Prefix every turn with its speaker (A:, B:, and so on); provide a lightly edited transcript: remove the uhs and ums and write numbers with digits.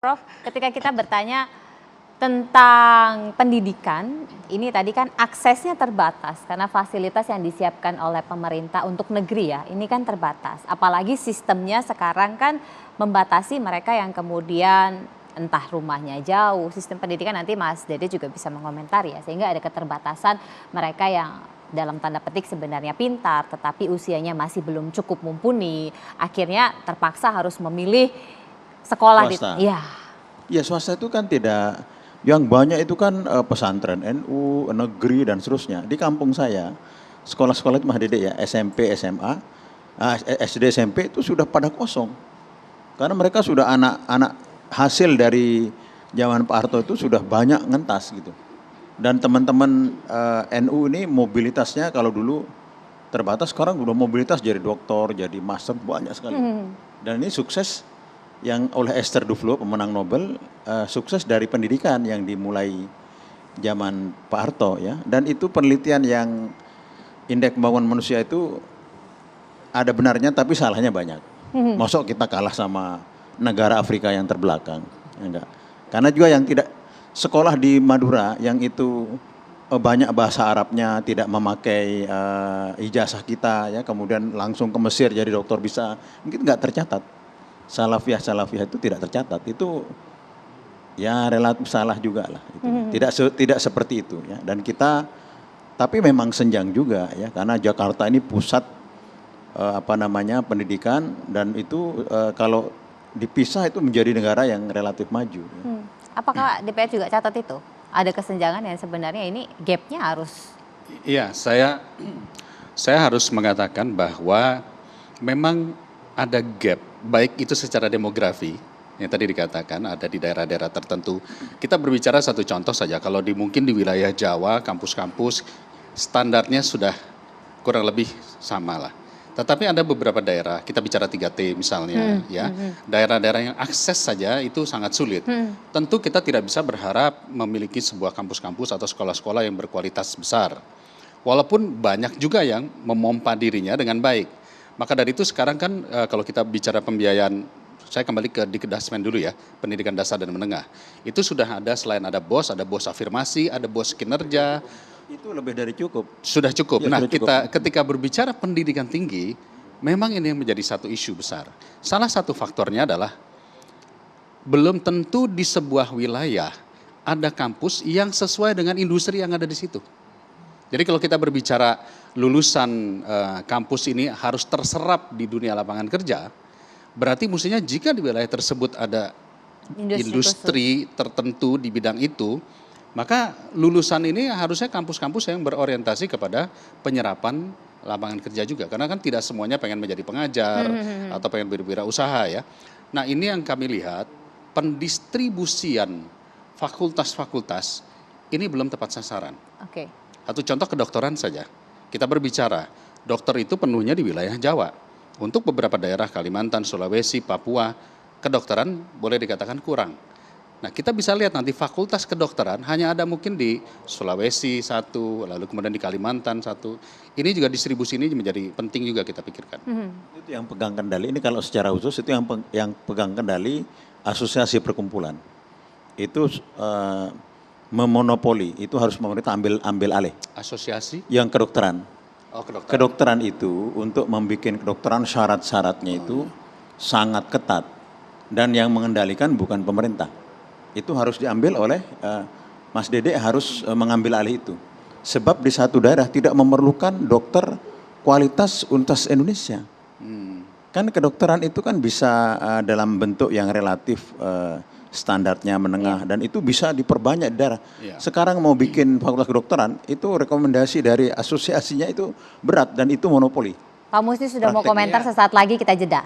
A: Prof, ketika kita bertanya tentang pendidikan, ini tadi kan aksesnya terbatas karena fasilitas yang disiapkan oleh pemerintah untuk negeri ya, ini kan terbatas. Apalagi sistemnya sekarang kan membatasi mereka yang kemudian entah rumahnya jauh, sistem pendidikan nanti Mas Dede juga bisa mengomentari ya, sehingga ada keterbatasan mereka yang dalam tanda petik sebenarnya pintar tetapi usianya masih belum cukup mumpuni, akhirnya terpaksa harus memilih sekolah
B: Swasta.
A: iya.
B: Ya swasta itu kan tidak, yang banyak itu kan pesantren NU, negeri dan seterusnya. Di kampung saya, sekolah-sekolah itu Mas Dede ya, SMP, SMA, SD, SMP itu sudah pada kosong. Karena mereka sudah anak-anak hasil dari zaman Pak Harto itu sudah banyak ngentas gitu. Dan teman-teman NU ini mobilitasnya kalau dulu terbatas, sekarang udah mobilitas jadi doktor, jadi master, banyak sekali. Dan ini sukses yang oleh Esther Duflo, pemenang Nobel, sukses dari pendidikan yang dimulai zaman Pak Harto ya. Dan itu penelitian yang indeks pembangunan manusia itu ada benarnya tapi salahnya banyak. Masuk kita kalah sama negara Afrika yang terbelakang, ya enggak. Karena juga yang tidak sekolah di Madura yang itu banyak bahasa Arabnya, tidak memakai ijazah kita ya, kemudian langsung ke Mesir jadi dokter bisa, mungkin nggak tercatat. Salafiyah itu tidak tercatat, itu ya relatif salah juga lah. Tidak seperti itu ya. Dan kita, tapi memang senjang juga ya, karena Jakarta ini pusat pendidikan, dan itu kalau dipisah itu menjadi negara yang relatif maju. Ya.
A: Apakah DPR juga catat itu? Ada kesenjangan yang sebenarnya ini gapnya harus.
C: Iya, saya harus mengatakan bahwa memang ada gap, baik itu secara demografi, yang tadi dikatakan ada di daerah-daerah tertentu. Kita berbicara satu contoh saja, kalau mungkin di wilayah Jawa, kampus-kampus standarnya sudah kurang lebih sama lah. Tetapi ada beberapa daerah, kita bicara 3T misalnya, daerah-daerah yang akses saja itu sangat sulit. Tentu kita tidak bisa berharap memiliki sebuah kampus-kampus atau sekolah-sekolah yang berkualitas besar. Walaupun banyak juga yang memompa dirinya dengan baik. Maka dari itu sekarang kan kalau kita bicara pembiayaan, saya kembali ke Dikdasmen dulu ya, pendidikan dasar dan menengah. Itu sudah ada, selain ada BOS afirmasi, ada BOS kinerja.
B: Itu lebih dari cukup.
C: Sudah cukup.
B: Ya,
C: nah,
B: sudah cukup.
C: ketika berbicara pendidikan tinggi, memang ini yang menjadi satu isu besar. Salah satu faktornya adalah belum tentu di sebuah wilayah ada kampus yang sesuai dengan industri yang ada di situ. Jadi kalau kita berbicara lulusan kampus ini harus terserap di dunia lapangan kerja, berarti mestinya jika di wilayah tersebut ada industri tertentu di bidang itu, maka lulusan ini harusnya kampus-kampus yang berorientasi kepada penyerapan lapangan kerja juga. Karena kan tidak semuanya pengen menjadi pengajar atau pengen berwirausaha ya. Nah ini yang kami lihat, pendistribusian fakultas-fakultas ini belum tepat sasaran.
A: Oke.
C: Satu contoh kedokteran saja. Kita berbicara, dokter itu penuhnya di wilayah Jawa. Untuk beberapa daerah Kalimantan, Sulawesi, Papua, kedokteran boleh dikatakan kurang. Nah kita bisa lihat nanti fakultas kedokteran hanya ada mungkin di Sulawesi satu, lalu kemudian di Kalimantan satu. Ini juga distribusi ini menjadi penting juga kita pikirkan.
B: Itu yang pegang kendali, ini kalau secara khusus itu yang pegang kendali asosiasi perkumpulan. Itu memonopoli, itu harus pemerintah ambil alih.
C: Asosiasi?
B: Yang kedokteran.
C: Oh, kedokteran.
B: Kedokteran itu untuk membuat kedokteran syarat-syaratnya itu sangat ketat. Dan yang mengendalikan bukan pemerintah. Itu harus diambil oleh Mas Dede, harus mengambil alih itu. Sebab di satu daerah tidak memerlukan dokter kualitas Universitas Indonesia. Kan kedokteran itu kan bisa dalam bentuk yang relatif standarnya menengah, dan itu bisa diperbanyak di daerah. Sekarang mau bikin fakultas kedokteran, itu rekomendasi dari asosiasinya itu berat dan itu monopoli.
A: Pak Musni sudah mau komentar, sesaat lagi kita jeda.